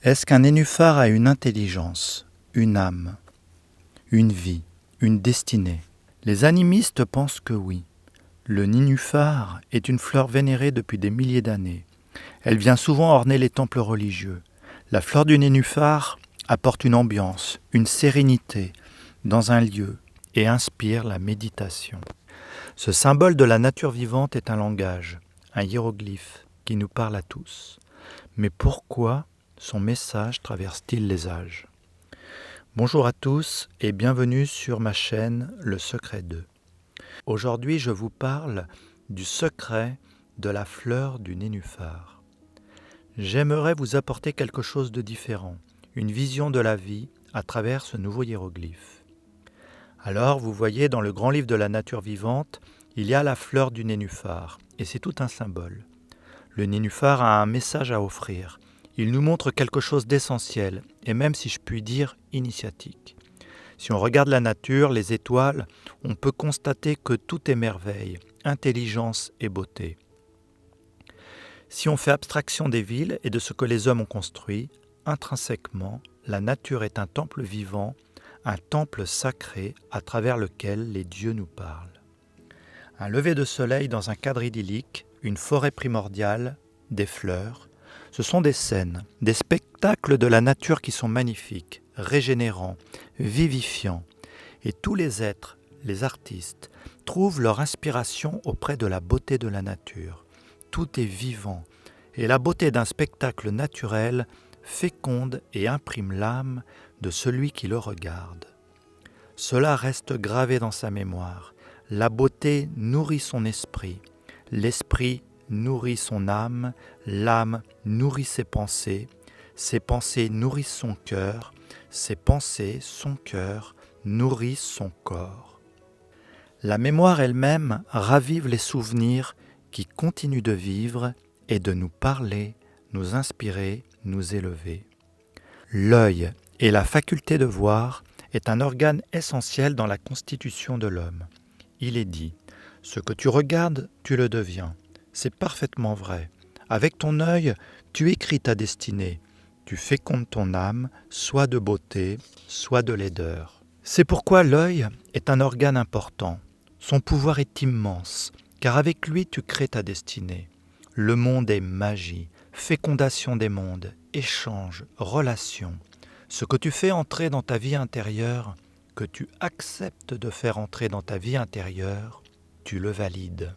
Est-ce qu'un nénuphar a une intelligence, une âme, une vie, une destinée? Les animistes pensent que oui. Le nénuphar est une fleur vénérée depuis des milliers d'années. Elle vient souvent orner les temples religieux. La fleur du nénuphar apporte une ambiance, une sérénité dans un lieu et inspire la méditation. Ce symbole de la nature vivante est un langage, un hiéroglyphe qui nous parle à tous. Mais pourquoi son message traverse-t-il les âges? Bonjour à tous et bienvenue sur ma chaîne Le Secret d'eux. Aujourd'hui, je vous parle du secret de la fleur du nénuphar. J'aimerais vous apporter quelque chose de différent, une vision de la vie à travers ce nouveau hiéroglyphe. Alors, vous voyez, dans le grand livre de la nature vivante, il y a la fleur du nénuphar, et c'est tout un symbole. Le nénuphar a un message à offrir. Il nous montre quelque chose d'essentiel, et même si je puis dire initiatique. Si on regarde la nature, les étoiles, on peut constater que tout est merveille, intelligence et beauté. Si on fait abstraction des villes et de ce que les hommes ont construit, intrinsèquement, la nature est un temple vivant, un temple sacré à travers lequel les dieux nous parlent. Un lever de soleil dans un cadre idyllique, une forêt primordiale, des fleurs, ce sont des scènes, des spectacles de la nature qui sont magnifiques, régénérants, vivifiants. Et tous les êtres, les artistes, trouvent leur inspiration auprès de la beauté de la nature. Tout est vivant, et la beauté d'un spectacle naturel féconde et imprime l'âme de celui qui le regarde. Cela reste gravé dans sa mémoire. La beauté nourrit son esprit, l'esprit nourrit son âme, l'âme nourrit ses pensées nourrissent son cœur, ses pensées, son cœur, nourrissent son corps. La mémoire elle-même ravive les souvenirs qui continuent de vivre et de nous parler, nous inspirer, nous élever. L'œil et la faculté de voir est un organe essentiel dans la constitution de l'homme. Il est dit, ce que tu regardes, tu le deviens. C'est parfaitement vrai. Avec ton œil, tu écris ta destinée. Tu fécondes ton âme, soit de beauté, soit de laideur. C'est pourquoi l'œil est un organe important. Son pouvoir est immense, car avec lui tu crées ta destinée. Le monde est magie, fécondation des mondes, échange, relation. Ce que tu fais entrer dans ta vie intérieure, que tu acceptes de faire entrer dans ta vie intérieure, tu le valides.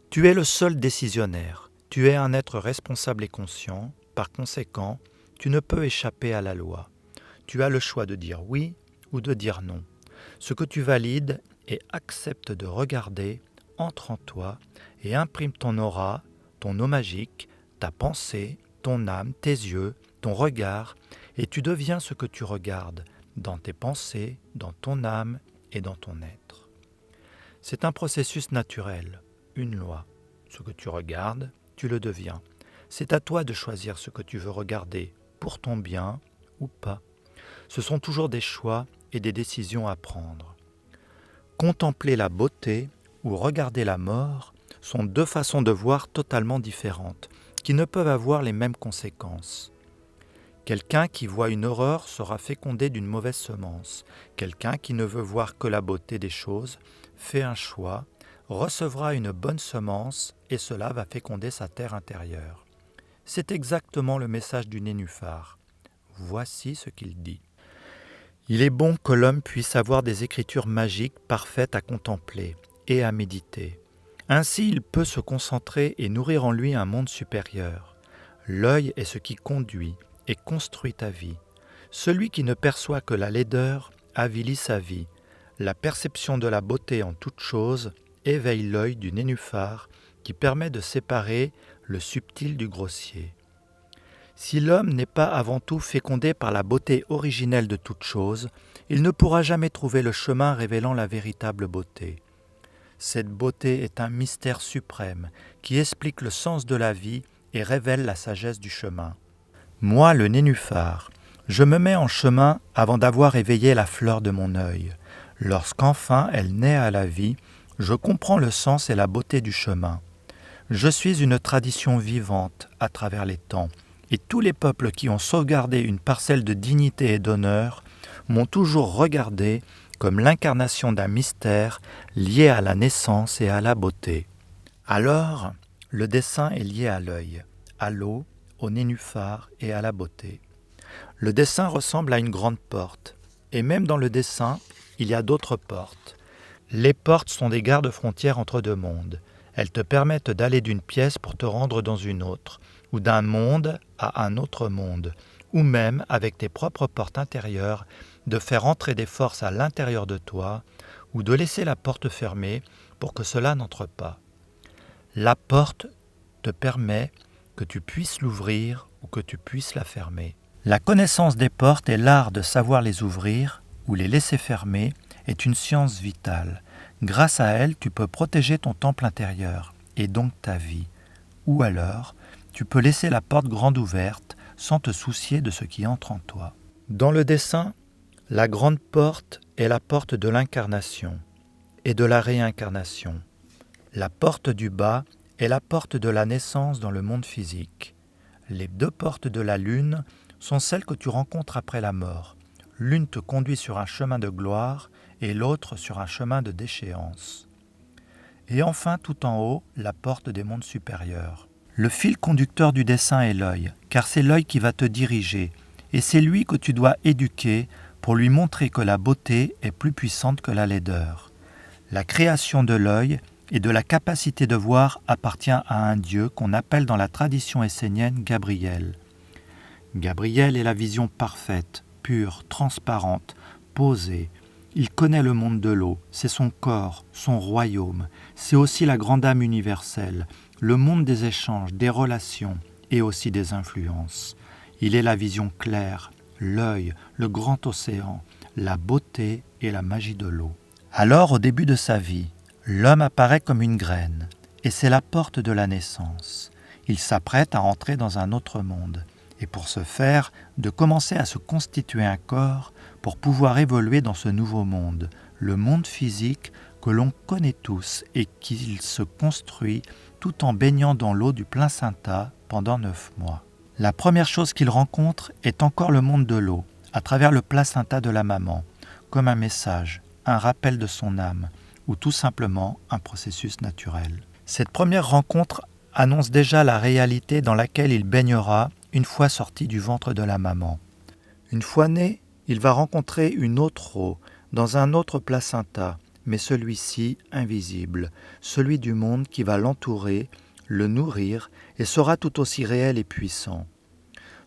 Tu es le seul décisionnaire, tu es un être responsable et conscient, par conséquent, tu ne peux échapper à la loi. Tu as le choix de dire oui ou de dire non. Ce que tu valides et acceptes de regarder entre en toi et imprime ton aura, ton eau magique, ta pensée, ton âme, tes yeux, ton regard, et tu deviens ce que tu regardes, dans tes pensées, dans ton âme et dans ton être. C'est un processus naturel, une loi. Ce que tu regardes, tu le deviens. C'est à toi de choisir ce que tu veux regarder, pour ton bien ou pas. Ce sont toujours des choix et des décisions à prendre. Contempler la beauté ou regarder la mort sont deux façons de voir totalement différentes, qui ne peuvent avoir les mêmes conséquences. Quelqu'un qui voit une horreur sera fécondé d'une mauvaise semence. Quelqu'un qui ne veut voir que la beauté des choses fait un choix, recevra une bonne semence et cela va féconder sa terre intérieure. C'est exactement le message du nénuphar. Voici ce qu'il dit. Il est bon que l'homme puisse avoir des écritures magiques parfaites à contempler et à méditer. Ainsi, il peut se concentrer et nourrir en lui un monde supérieur. L'œil est ce qui conduit et construit ta vie. Celui qui ne perçoit que la laideur avilit sa vie. La perception de la beauté en toute chose éveille l'œil du nénuphar qui permet de séparer le subtil du grossier. Si l'homme n'est pas avant tout fécondé par la beauté originelle de toute chose, il ne pourra jamais trouver le chemin révélant la véritable beauté. Cette beauté est un mystère suprême qui explique le sens de la vie et révèle la sagesse du chemin. Moi, le nénuphar, je me mets en chemin avant d'avoir éveillé la fleur de mon œil. Lorsqu'enfin elle naît à la vie, je comprends le sens et la beauté du chemin. Je suis une tradition vivante à travers les temps, Et tous les peuples qui ont sauvegardé une parcelle de dignité et d'honneur m'ont toujours regardé comme l'incarnation d'un mystère lié à la naissance et à la beauté. Alors, le dessin est lié à l'œil, à l'eau, au nénuphar et à la beauté. Le dessin ressemble à une grande porte, et même dans le dessin, il y a d'autres portes. Les portes sont des gardes-frontières entre deux mondes. Elles te permettent d'aller d'une pièce pour te rendre dans une autre, ou d'un monde à un autre monde, ou même, avec tes propres portes intérieures, de faire entrer des forces à l'intérieur de toi, ou de laisser la porte fermée pour que cela n'entre pas. La porte te permet que tu puisses l'ouvrir ou que tu puisses la fermer. La connaissance des portes et l'art de savoir les ouvrir ou les laisser fermer est une science vitale. Grâce à elle, tu peux protéger ton temple intérieur, et donc ta vie. Ou alors, tu peux laisser la porte grande ouverte sans te soucier de ce qui entre en toi. Dans le dessin, la grande porte est la porte de l'incarnation et de la réincarnation. La porte du bas est la porte de la naissance dans le monde physique. Les deux portes de la lune sont celles que tu rencontres après la mort. L'une te conduit sur un chemin de gloire et l'autre sur un chemin de déchéance. Et enfin, tout en haut, la porte des mondes supérieurs. Le fil conducteur du dessin est l'œil, car c'est l'œil qui va te diriger, et c'est lui que tu dois éduquer pour lui montrer que la beauté est plus puissante que la laideur. La création de l'œil et de la capacité de voir appartient à un dieu qu'on appelle dans la tradition essénienne Gabriel. Gabriel est la vision parfaite, pure, transparente, posée. Il connaît le monde de l'eau, c'est son corps, son royaume. C'est aussi la grande âme universelle, le monde des échanges, des relations et aussi des influences. Il est la vision claire, l'œil, le grand océan, la beauté et la magie de l'eau. Alors, au début de sa vie, l'homme apparaît comme une graine, et c'est la porte de la naissance. Il s'apprête à entrer dans un autre monde, et pour ce faire, de commencer à se constituer un corps pour pouvoir évoluer dans ce nouveau monde, le monde physique que l'on connaît tous et qu'il se construit tout en baignant dans l'eau du placenta pendant 9 mois. La première chose qu'il rencontre est encore le monde de l'eau, à travers le placenta de la maman, comme un message, un rappel de son âme, ou tout simplement un processus naturel. Cette première rencontre annonce déjà la réalité dans laquelle il baignera une fois sorti du ventre de la maman. Une fois né, il va rencontrer une autre eau, dans un autre placenta, mais celui-ci invisible, celui du monde qui va l'entourer, le nourrir et sera tout aussi réel et puissant.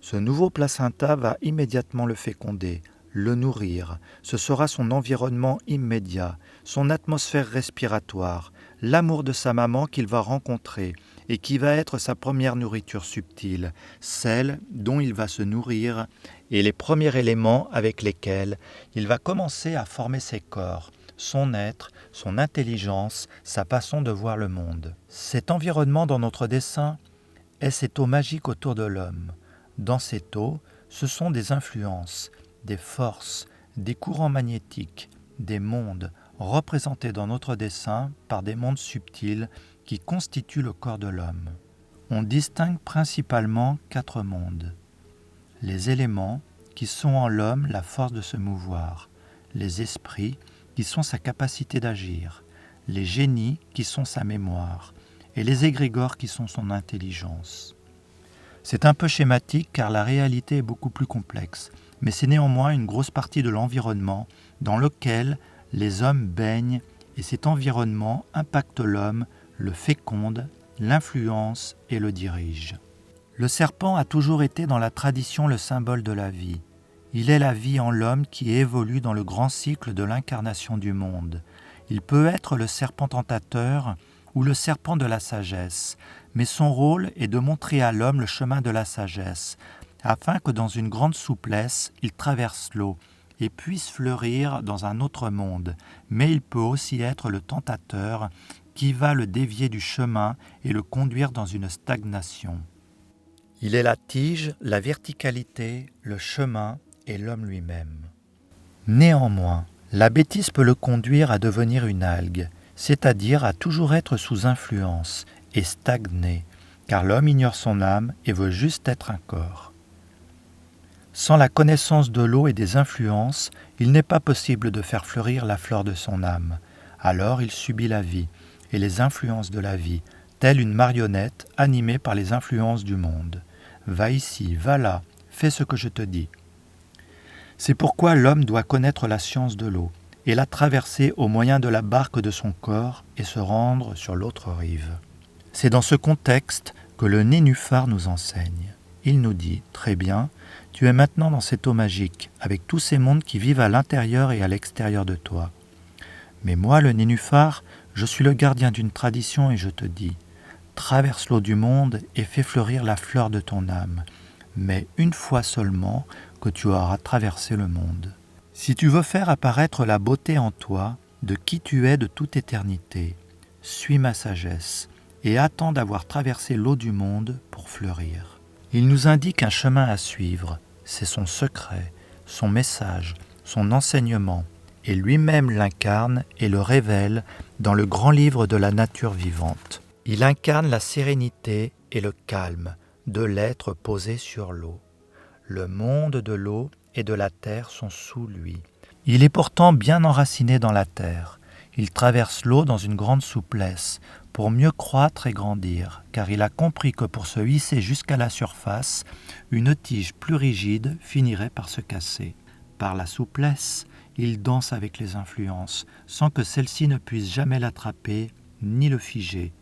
Ce nouveau placenta va immédiatement le féconder, le nourrir. Ce sera son environnement immédiat, son atmosphère respiratoire, l'amour de sa maman qu'il va rencontrer et qui va être sa première nourriture subtile, celle dont il va se nourrir et les premiers éléments avec lesquels il va commencer à former ses corps, son être, son intelligence, sa façon de voir le monde. Cet environnement dans notre dessin est cette eau magique autour de l'homme. Dans cette eau, ce sont des influences, des forces, des courants magnétiques, des mondes représentés dans notre dessin par des mondes subtils qui constituent le corps de l'homme. On distingue principalement 4 mondes. Les éléments, qui sont en l'homme la force de se mouvoir, les esprits, qui sont sa capacité d'agir, les génies, qui sont sa mémoire, et les égrégores, qui sont son intelligence. C'est un peu schématique car la réalité est beaucoup plus complexe, mais c'est néanmoins une grosse partie de l'environnement dans lequel les hommes baignent et cet environnement impacte l'homme, le féconde, l'influence et le dirige. Le serpent a toujours été dans la tradition le symbole de la vie. Il est la vie en l'homme qui évolue dans le grand cycle de l'incarnation du monde. Il peut être le serpent tentateur ou le serpent de la sagesse, mais son rôle est de montrer à l'homme le chemin de la sagesse, afin que dans une grande souplesse, il traverse l'eau et puisse fleurir dans un autre monde. Mais il peut aussi être le tentateur qui va le dévier du chemin et le conduire dans une stagnation. Il est la tige, la verticalité, le chemin et l'homme lui-même. Néanmoins, la bêtise peut le conduire à devenir une algue, c'est-à-dire à toujours être sous influence et stagner, car l'homme ignore son âme et veut juste être un corps. Sans la connaissance de l'eau et des influences, il n'est pas possible de faire fleurir la fleur de son âme. Alors il subit la vie et les influences de la vie, telle une marionnette animée par les influences du monde. Va ici, va là, fais ce que je te dis. C'est pourquoi l'homme doit connaître la science de l'eau et la traverser au moyen de la barque de son corps et se rendre sur l'autre rive. C'est dans ce contexte que le nénuphar nous enseigne. Il nous dit, très bien, tu es maintenant dans cette eau magique, avec tous ces mondes qui vivent à l'intérieur et à l'extérieur de toi. Mais moi, le nénuphar, je suis le gardien d'une tradition et je te dis, traverse l'eau du monde et fais fleurir la fleur de ton âme, mais une fois seulement que tu auras traversé le monde. Si tu veux faire apparaître la beauté en toi, de qui tu es de toute éternité, suis ma sagesse et attends d'avoir traversé l'eau du monde pour fleurir. Il nous indique un chemin à suivre, c'est son secret, son message, son enseignement, et lui-même l'incarne et le révèle dans le grand livre de la nature vivante. Il incarne la sérénité et le calme de l'être posé sur l'eau. Le monde de l'eau et de la terre sont sous lui. Il est pourtant bien enraciné dans la terre. Il traverse l'eau dans une grande souplesse pour mieux croître et grandir, car il a compris que pour se hisser jusqu'à la surface, une tige plus rigide finirait par se casser. Par la souplesse, il danse avec les influences, sans que celles-ci ne puissent jamais l'attraper ni le figer.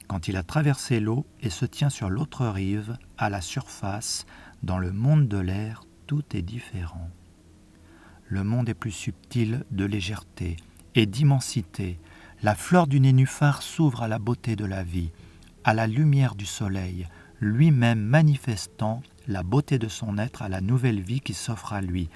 Quand il a traversé l'eau et se tient sur l'autre rive, à la surface, dans le monde de l'air, tout est différent. Le monde est plus subtil de légèreté et d'immensité. La fleur du nénuphar s'ouvre à la beauté de la vie, à la lumière du soleil, lui-même manifestant la beauté de son être à la nouvelle vie qui s'offre à lui,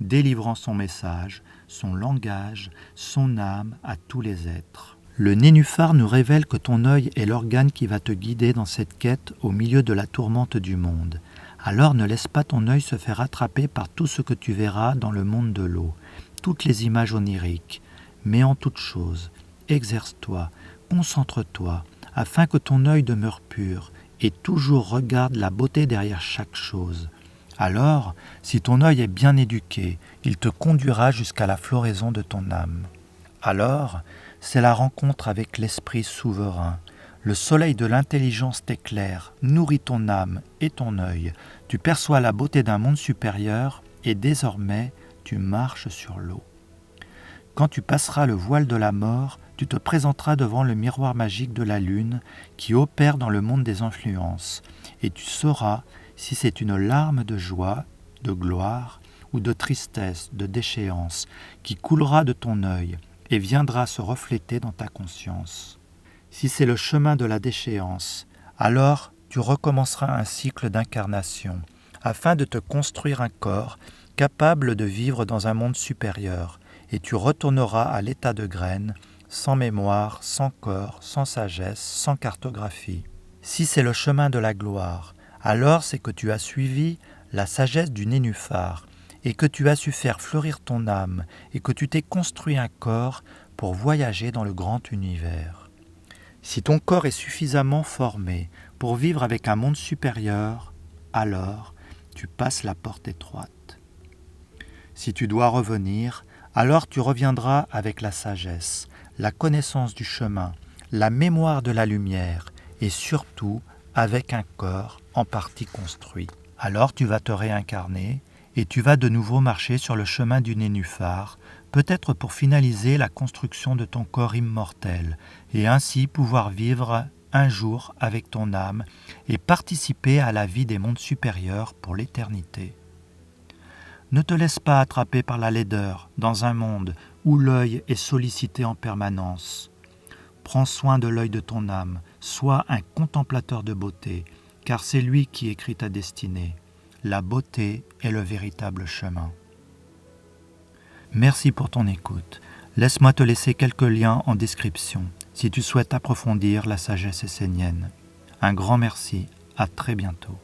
délivrant son message, son langage, son âme à tous les êtres. Le nénuphar nous révèle que ton œil est l'organe qui va te guider dans cette quête au milieu de la tourmente du monde. Alors ne laisse pas ton œil se faire attraper par tout ce que tu verras dans le monde de l'eau, toutes les images oniriques, mais en toute chose, exerce-toi, concentre-toi, afin que ton œil demeure pur et toujours regarde la beauté derrière chaque chose. Alors, si ton œil est bien éduqué, il te conduira jusqu'à la floraison de ton âme. Alors, c'est la rencontre avec l'esprit souverain. Le soleil de l'intelligence t'éclaire, nourrit ton âme et ton œil. Tu perçois la beauté d'un monde supérieur et désormais, tu marches sur l'eau. Quand tu passeras le voile de la mort, tu te présenteras devant le miroir magique de la lune qui opère dans le monde des influences et tu sauras si c'est une larme de joie, de gloire ou de tristesse, de déchéance qui coulera de ton œil et viendra se refléter dans ta conscience. Si c'est le chemin de la déchéance, alors tu recommenceras un cycle d'incarnation afin de te construire un corps capable de vivre dans un monde supérieur et tu retourneras à l'état de graine, sans mémoire, sans corps, sans sagesse, sans cartographie. Si c'est le chemin de la gloire, alors c'est que tu as suivi la sagesse du nénuphar et que tu as su faire fleurir ton âme et que tu t'es construit un corps pour voyager dans le grand univers. Si ton corps est suffisamment formé pour vivre avec un monde supérieur, alors tu passes la porte étroite. Si tu dois revenir, alors tu reviendras avec la sagesse, la connaissance du chemin, la mémoire de la lumière et surtout avec un corps en partie construit. Alors tu vas te réincarner et tu vas de nouveau marcher sur le chemin du nénuphar, peut-être pour finaliser la construction de ton corps immortel et ainsi pouvoir vivre un jour avec ton âme et participer à la vie des mondes supérieurs pour l'éternité. Ne te laisse pas attraper par la laideur dans un monde où l'œil est sollicité en permanence. Prends soin de l'œil de ton âme, sois un contemplateur de beauté, car c'est lui qui écrit ta destinée. La beauté est le véritable chemin. Merci pour ton écoute. Laisse-moi te laisser quelques liens en description si tu souhaites approfondir la sagesse essénienne. Un grand merci, à très bientôt.